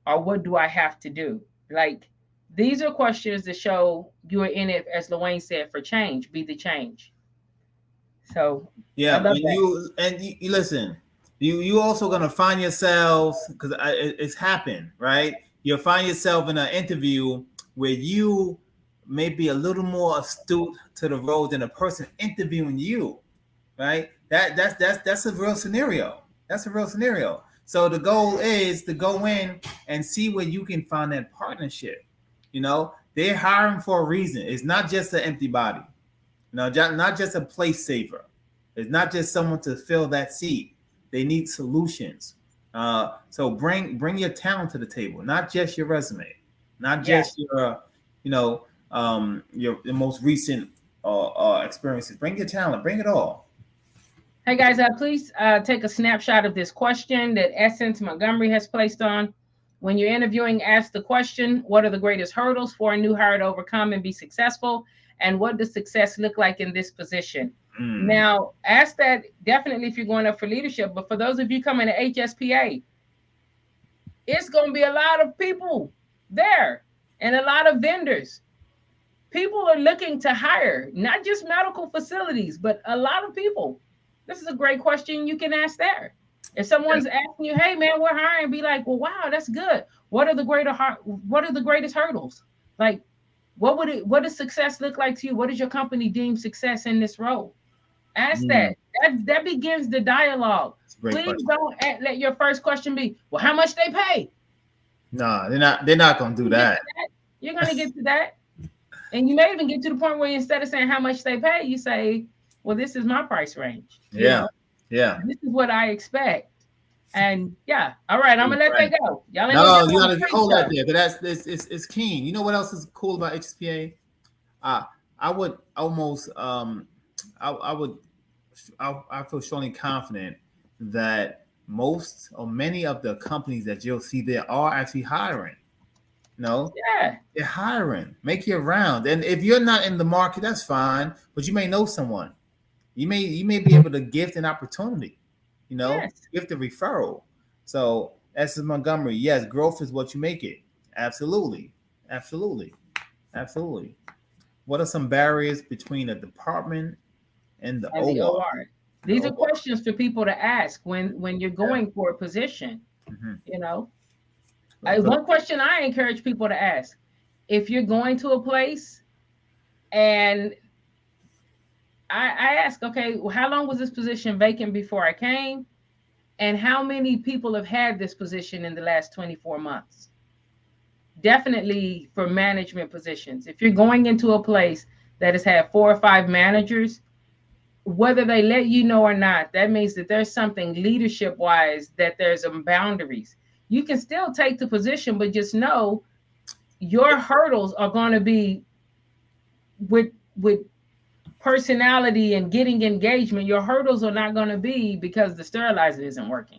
Or what do I have to do? Like, these are questions that show you are in it, as Luane said, for change, be the change. So I Yeah, love that. you listen. You also gonna find yourselves because it's happened, right? You'll find yourself in an interview where you may be a little more astute to the role than the person interviewing you, right? That's a real scenario. That's a real scenario. So the goal is to go in and see where you can find that partnership. They're hiring for a reason. It's not just an empty body. Not just a place saver. It's not just someone to fill that seat. They need solutions. So bring your talent to the table, not just your resume, not Yes. just your most recent experiences. Bring your talent. Bring it all. Hey guys, please take a snapshot of this question that Essence Montgomery has placed on. When you're interviewing, ask the question, what are the greatest hurdles for a new hire to overcome and be successful? And what does success look like in this position? Mm. Now, ask that definitely if you're going up for leadership. But for those of you coming to HSPA, it's going to be a lot of people there and a lot of vendors. People are looking to hire, not just medical facilities, but a lot of people. This is a great question you can ask there. If Yeah. someone's asking you, "Hey man, we're hiring," be like, "Well, wow, that's good. What are the greatest hurdles? Like, what does success look like to you? What does your company deem success in this role?" Ask Mm. that. That begins the dialogue. It's a great Please question. don't let your first question be, "Well, how much they pay?" No, they're not gonna do You get that. to that. You're gonna get to that. And you may even get to the point where instead of saying how much they pay, you say, well, this is my price range. Yeah. Yeah. This is what I expect. And yeah, all right, I'm gonna let Right. that go. Y'all ain't gonna No, get you all the gotta great hold that stuff. there, because it's keen. You know what else is cool about HSPA? Uh, I would almost I would I feel strongly confident that most or many of the companies that you'll see there are actually hiring. No, Yeah, they're hiring. Make your round, and if you're not in the market, that's fine. But you may know someone. You may be able to gift an opportunity. yes. Gift a referral. So as Montgomery, yes, growth is what you make it. Absolutely, absolutely, absolutely. What are some barriers between a department and the And the OR? OR. The These are OR. questions for people to ask when you're Yeah. going for a position. Mm-hmm. You know, For the, one question I encourage people to ask: if you're going to a place and I ask, okay, well, how long was this position vacant before I came? And how many people have had this position in the last 24 months? Definitely for management positions. If you're going into a place that has had 4 or 5 managers, whether they let you know or not, that means that there's something leadership wise, that there's some boundaries. You can still take the position, but just know your hurdles are going to be with personality and getting engagement. Your hurdles are not going to be because the sterilizer isn't working.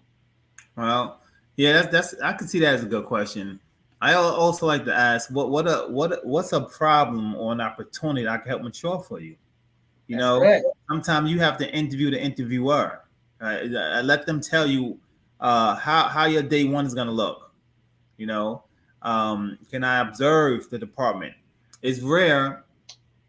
well, yeah, that's I can see that as a good question. I also like to ask, what's a problem or an opportunity that I can help mature for you? You That's know, good. sometimes you have to interview the interviewer. Right? Let them tell you how your day one is gonna look. You know, can I observe the department? It's rare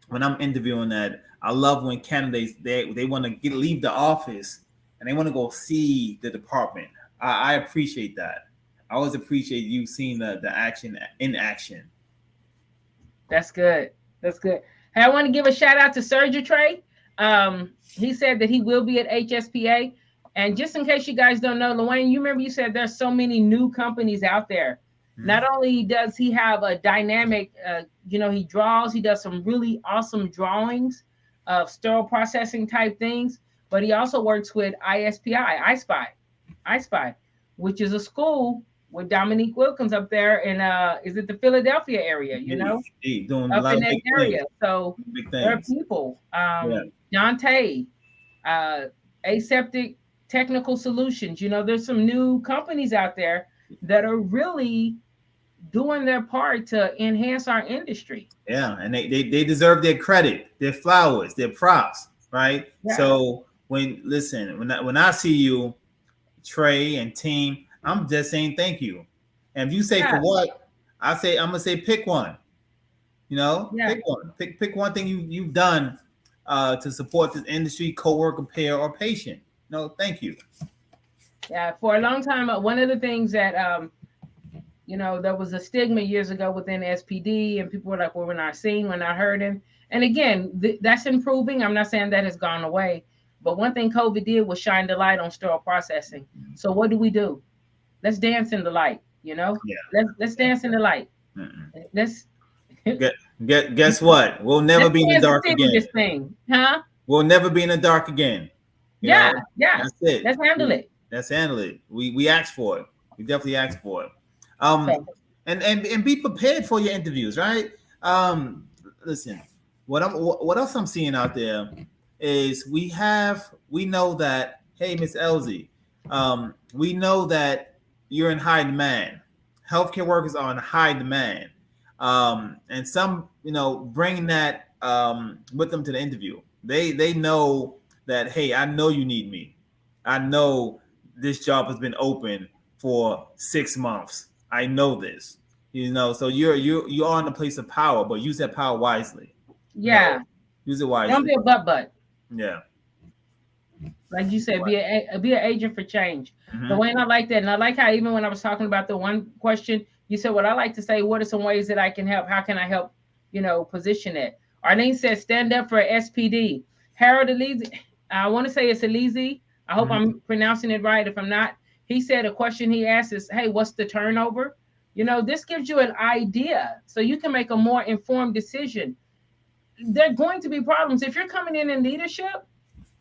when I'm interviewing that. I love when candidates they want to leave the office and they want to go see the department. I appreciate that. I always appreciate you seeing the action in action. That's good. That's good. Hey, I want to give a shout out to Surgery Trey. He said that he will be at HSPA. And just in case you guys don't know, Luane, you remember you said there's so many new companies out there. Not Mhm. only does he have a dynamic, he draws, he does some really awesome drawings of sterile processing type things, but he also works with I Spy, which is a school with Dominique Wilkins up there in is it the Philadelphia area, Doing a up lot in of that big things. area. So Big there are things. people, Yeah. Dante, uh, Aseptic Technical Solutions. There's some new companies out there that are really doing their part to enhance our industry. Yeah, and they deserve their credit, their flowers, their props, right? Yeah, So when I see you, Trey and team, I'm just saying thank you. And if you say for yeah, what, I'm gonna say pick one. yeah, Pick one. Pick one thing you've done to support this industry, coworker, pair, or patient. No, thank you. yeah. For a long time, one of the things that there was a stigma years ago within SPD, and people were like, "Well, we're not seeing, we're not hurting." And again, that's improving. I'm not saying that has gone away, but one thing COVID did was shine the light on sterile processing. So what do? Let's dance in the light. Yeah. Let's dance in the light. Mm-mm. Let's Guess what? We'll never let's be in the Kansas dark City again. this thing, huh? We'll never be in the dark again. You Yeah, know, yeah. that's it. Let's handle it. Let's handle it. We asked for it. We definitely asked for it. So And be prepared for your interviews, right? Listen, what else I'm seeing out there is we know that, hey, Miss Elsie, we know that you're in high demand. Healthcare workers are in high demand, and some bring that with them to the interview. They know that, hey, I know you need me. I know this job has been open for 6 months. I know this. So you are in a place of power, but use that power wisely. You know, yeah, use it don't wisely. be a butt. Yeah. Like you said, be an agent for change. The Mm-hmm. way I like that, and I like how even when I was talking about the one question, you said, "What I like to say, what are some ways that I can help? How can I help? Position it." Arlene says, "Stand up for SPD." Harold Elise, I want to say it's Elise. I hope Mm-hmm. I'm pronouncing it right. If I'm not, he said a question he asked is, "Hey, what's the turnover?" This gives you an idea, so you can make a more informed decision. There are going to be problems if you're coming in leadership.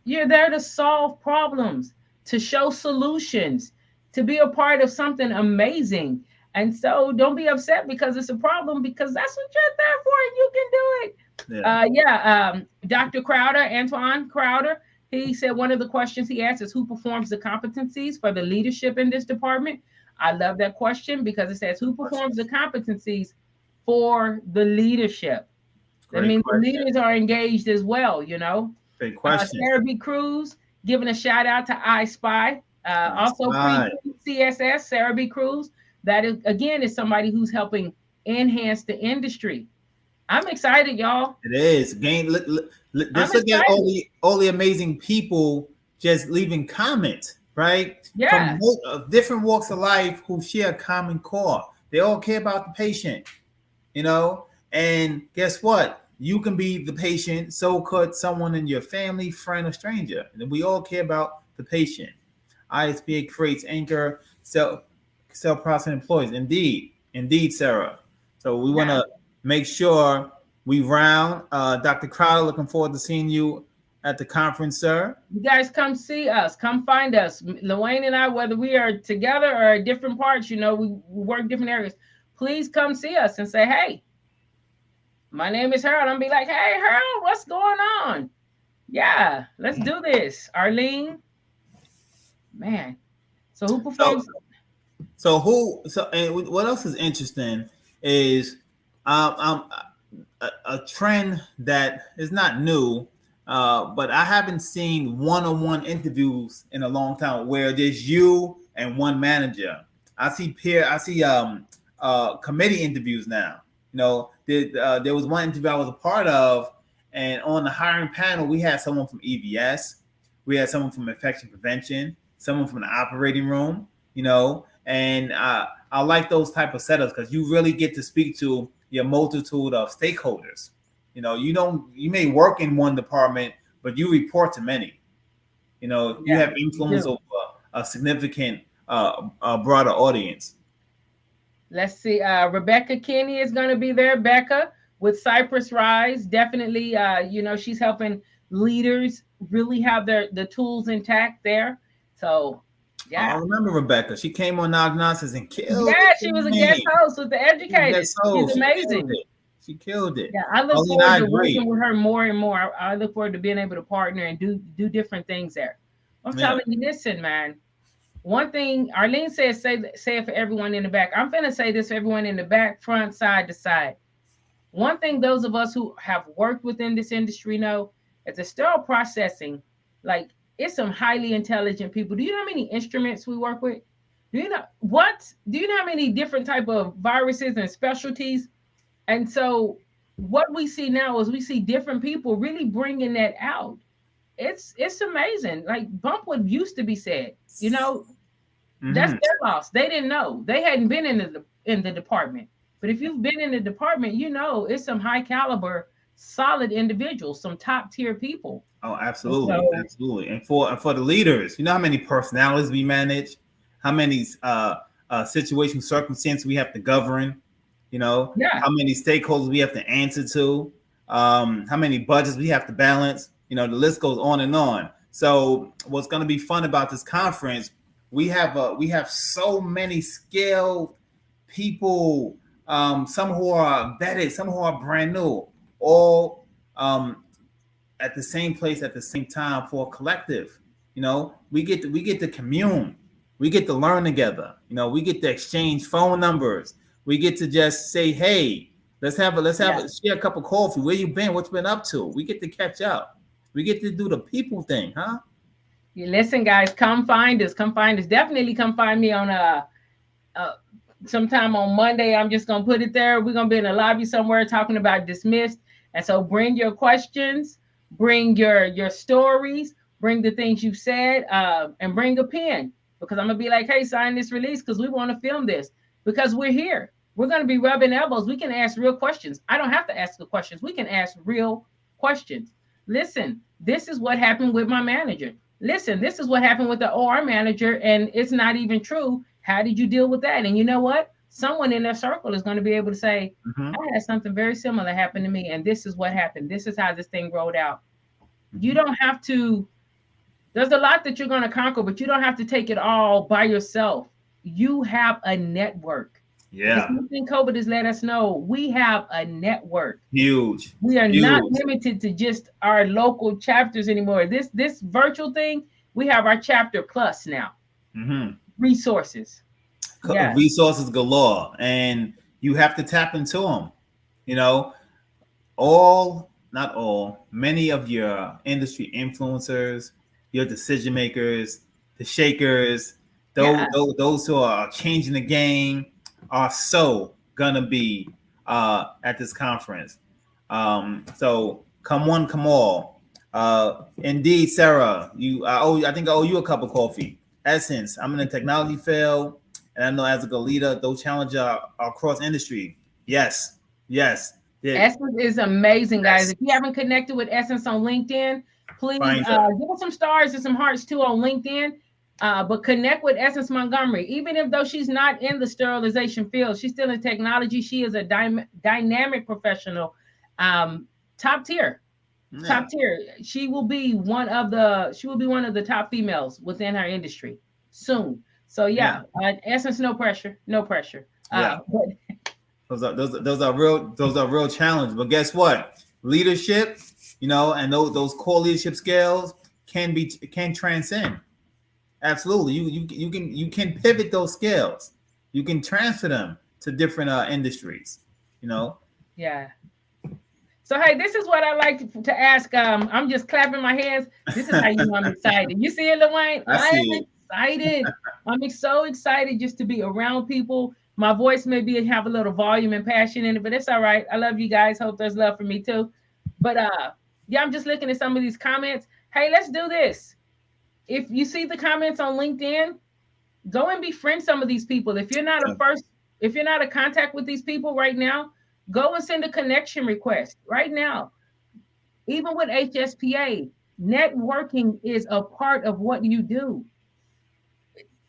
You're there to solve problems, to show solutions, to be a part of something amazing. And so don't be upset because it's a problem, because that's what you're there for and you can do it. Yeah. Dr. Crowder, Antoine Crowder, he said one of the questions he asked is who performs the competencies for the leadership in this department. I love that question because it says who performs the competencies for the leadership. That Great means the question. leaders are engaged as well. Great question. Sarah B. Cruz giving a shout out to I Spy. Also pre Right. CSS, Sarah B. Cruz. That is again is somebody who's helping enhance the industry. I'm excited, y'all. It is. I'm Just look at excited. all the amazing people just leaving comments, right? From Yeah, different walks of life who share a common core. They all care about the patient, you know. And guess what? You can be the patient. So could someone in your family, friend, or stranger. And we all care about the patient. ISPA creates anchor cell processing employees. Indeed, Sarah. So we want yeah. to make sure we round. Dr. Crowder, looking forward to seeing you at the conference, sir. You guys come see us. Come find us. Luane and I, whether we are together or at different parts, we work different areas. Please come see us and say, hey, my name is Harold. I'm be like, hey, Harold, what's going on? Yeah, let's do this. Arlene, man. So who So performs? and what else is interesting is a trend that is not new, but I haven't seen one-on-one interviews in a long time where there's you and one manager. I see committee interviews now. There was one interview I was a part of, and on the hiring panel we had someone from EVS, we had someone from infection prevention, someone from the operating room. And I like those type of setups because you really get to speak to your multitude of stakeholders. You may work in one department, but you report to many. You Yeah, have you influence do. over a significant, broader audience. Let's see. Rebecca Kinney is going to be there. Becca with Cypress Rise, definitely. She's helping leaders really have the tools intact there. So, I yeah, remember Rebecca. She came on Nonsense and killed yeah, it. she was a guest host with the She was that educators. She's soul. She killed amazing. it. She killed it. Yeah, I look Arlene, forward I to working agree. with her more and more. I look forward to being able to partner and do different things there. I'm Yeah. telling you, listen, man. One thing Arlene says, say it for everyone in the back. I'm gonna say this for everyone in the back, front, side to side. One thing those of us who have worked within this industry know is the sterile processing, like it's some highly intelligent people. Do you know how many instruments we work with? Do you know what? Do you know how many different type of viruses and specialties? And so what we see now is we see different people really bringing that out. It's amazing. Like bump what used to be said. That's Hmm. their loss. They didn't know. They hadn't been in the department. But if you've been in the department, it's some high caliber, solid individuals, some top tier people. Oh, And absolutely, so absolutely. And for the leaders, you know how many personalities we manage, how many situation circumstances we have to govern, yeah, how many stakeholders we have to answer to, how many budgets we have to balance. The list goes on and on. So, what's going to be fun about this conference? We have so many skilled people, some who are vetted, some who are brand new, all at the same place at the same time for a collective. We get to commune, we get to learn together. We get to exchange phone numbers. We get to just say, hey, let's have yeah. a share a cup of coffee. Where you been? What's been up to? We get to catch up. We get to do the people thing, huh? You listen, guys, come find us. Come find us. Definitely come find me on uh sometime on Monday. I'm just gonna put it there. We're gonna be in the lobby somewhere talking about dismissed. And so bring your questions, bring your stories, bring the things you've said, and bring a pen because I'm gonna be like, hey, sign this release because we want to film this because we're here. We're gonna be rubbing elbows. We can ask real questions. I don't have to ask the questions. We can ask real questions. Listen, this is what happened with my manager. Listen, this is what happened with the OR manager, and it's not even true. How did you deal with that? And you know what? Someone in their circle is going to be able to say, Mm-hmm. I had something very similar happen to me, and this is what happened. This is how this thing rolled out. You Mm-hmm. don't have to, there's a lot that you're going to conquer, but you don't have to take it all by yourself. You have a network. This Yeah. thing COVID has let us know we have a network. Huge. We are not Huge. limited to just our local chapters anymore. This virtual thing, we have our chapter plus now. Mm-hmm. Resources. Yeah. Resources galore, and you have to tap into them. You know, all, not all, many of your industry influencers, your decision makers, the shakers, those, Yeah. those who are changing the game are so gonna be at this conference. So come one, come all. Indeed, Sarah, I think I owe you a cup of coffee. Essence, I'm in the technology field, and I know as a good leader, those challenges are cross industry. Yes, yes, yeah, Essence is amazing, guys. yes. If you haven't connected with Essence on LinkedIn, please Find her. give us some stars and some hearts too on LinkedIn. But connect with Essence Montgomery. Even if though she's not in the sterilization field, she's still in technology. She is a dynamic professional, um, top tier, Yeah, top tier. She will be one of the top females within her industry soon. So yeah, yeah, Essence, no pressure, no pressure. yeah. But Those are real challenges. But guess what? Leadership, and those core leadership skills can transcend. Absolutely, you can pivot those skills. You can transfer them to different industries. You know. yeah. So hey, this is what I like to ask. I'm just clapping my hands. This is how you know I'm excited. You see it, Lewayne? I I am see it. excited. So excited just to be around people. My voice maybe have a little volume and passion in it, but it's all right. I love you guys. Hope there's love for me too. But yeah, I'm just looking at some of these comments. Hey, let's do this. If you see the comments on LinkedIn, go and befriend some of these people. If you're not a contact with these people right now, Go and send a connection request right now. Even with HSPA, networking is a part of what you do.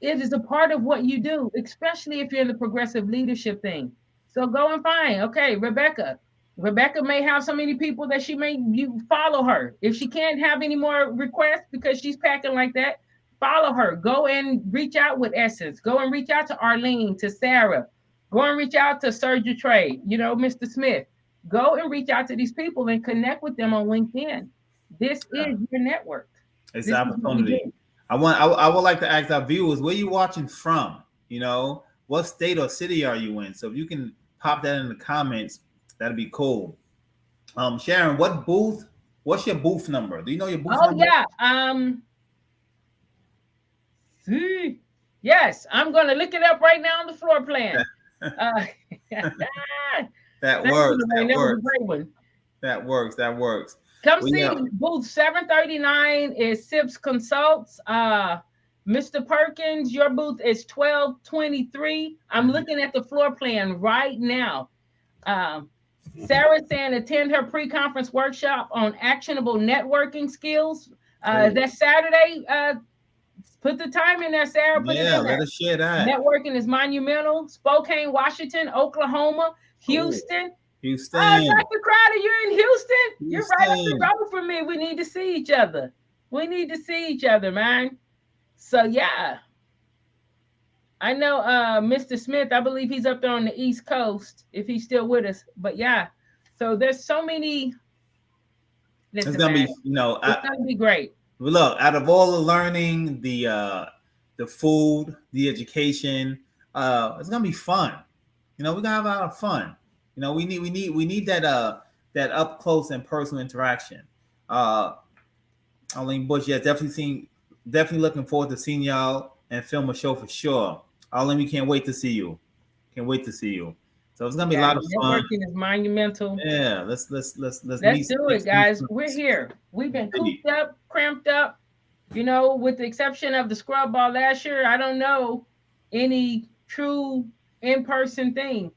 It is a part of what you do, especially if you're in the progressive leadership thing. So go and find, okay, Rebecca. Rebecca may have so many people that she may you follow her. If she can't have any more requests because she's packing like that, follow her. Go and reach out with Essence. Go and reach out to Arlene, to Sarah. Go and reach out to Surgery Trade, Mr. Smith. Go and reach out to these people and connect with them on LinkedIn. This Yeah. is your network. It's This an is what we opportunity. do. I would like to ask our viewers, where you watching from? What state or city are you in? So if you can pop that in the comments, that'd be cool. Sharon, what's your booth number? Do you know your booth Oh number? yeah. See. Yes, I'm gonna look it up right now on the floor plan. Uh, That thank works. you, Lorraine. That That was a works. great one. That works. That works. Come Well, see yeah. booth 739 is Sips Consults. Mr. Perkins, your booth is 1223. I'm looking at the floor plan right now. Um, Sarah saying attend her pre-conference workshop on actionable networking skills. Hey, That's Saturday. Put the time in there, Sarah. Put it yeah, in let there. us share that. Networking is monumental. Spokane, Washington, Oklahoma, Oh, Houston. Houston. Dr. Crowder, you're in Houston. You're right up the Houston. road from me. We need to see each other. We need to see each other, man. So yeah, I know Mr. Smith, I believe he's up there on the East Coast, if he's still with us. But yeah, so there's so many. It's Listen, gonna man, be, it's gonna be great. look, out of all the learning, the food, the education, it's gonna be fun. We're gonna have a lot of fun. We need that up close and personal interaction. Uh, Arlene Bush, yeah, definitely looking forward to seeing y'all and film a show for sure. Arlene, we can't wait to see you. Can't wait to see you. So it's gonna be a Yeah, lot of fun. networking is monumental. Yeah, let's Let's meet do it, guys. We're here. We've been indeed. cooped up, cramped up. With the exception of the scrub ball last year, I don't know any true in-person thing.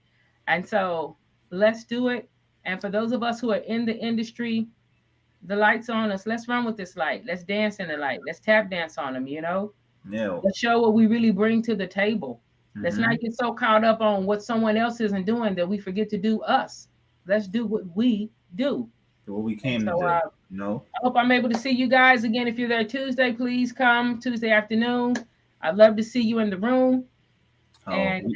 And so let's do it. And for those of us who are in the industry, the light's on us. Let's run with this light. Let's dance in the light. Let's tap dance on them. Yeah. Let's show what we really bring to the table. Let's Mm-hmm. not get so caught up on what someone else isn't doing that we forget to do us. Let's do what we do. What we And came to so do, you know. I hope I'm able to see you guys again. If you're there Tuesday, please come Tuesday afternoon. I'd love to see you in the room. Oh, And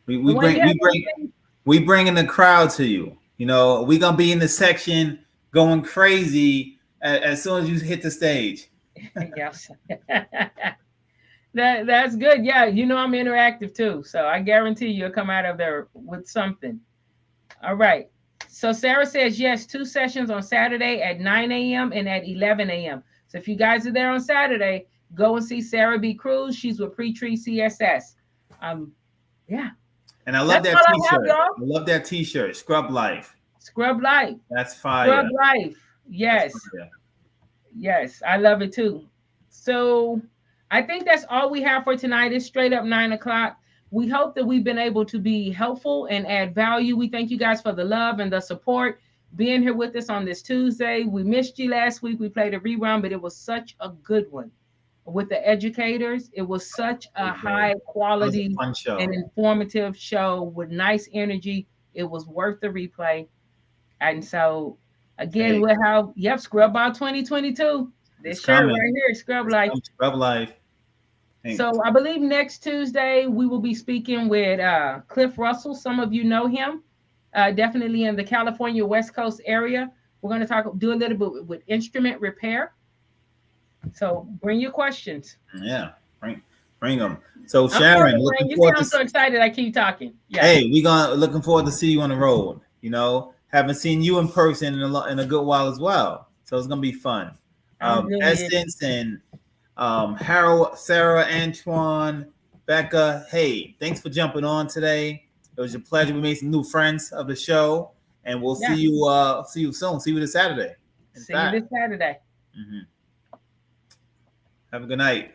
we when bring you have we bring anything, we bringing the crowd to you. We gonna be in the section going crazy as soon as you hit the stage. yes. That's good. Yeah, I'm interactive too. So I guarantee you'll come out of there with something. All right. So Sarah says yes, 2 sessions on Saturday at 9 a.m. and at 11 a.m. So if you guys are there on Saturday, go and see Sarah B. Cruz. She's with Pre-Tree CSS. Yeah. And I love That's that all I have, T-shirt. y'all. I love that T-shirt. Scrub Life. Scrub Life. That's fire. Scrub Life. Yes. That's fire. Yes. I love it too. So I think that's all we have for tonight. It's straight up 9 o'clock. We hope that we've been able to be helpful and add value. We thank you guys for the love and the support, being here with us on this Tuesday. We missed you last week. We played a rerun, but it was such a good one with the educators. It was such a high quality Fun show. and informative show with nice energy. It was worth the replay. And so, again, we'll have, Scrub Ball 2022. This shirt coming. right here, Scrub Life. Scrub Life. Thanks. So I believe next Tuesday we will be speaking with Cliff Russell. Some of you know him, definitely in the California West Coast area. We're going to do a little bit with instrument repair. So bring your questions. Yeah, bring them. So Sharon, looking you forward see, I'm so excited. I keep talking. Yeah. Hey, looking forward to see you on the road. Haven't seen you in person in a good while as well. So it's gonna be fun. Essence and Harold, Sarah, Antoine, Becca. Hey, thanks for jumping on today. It was a pleasure. We made some new friends of the show, and we'll see you. See you soon. See you this Saturday. See you this Saturday. Mm-hmm. Have a good night.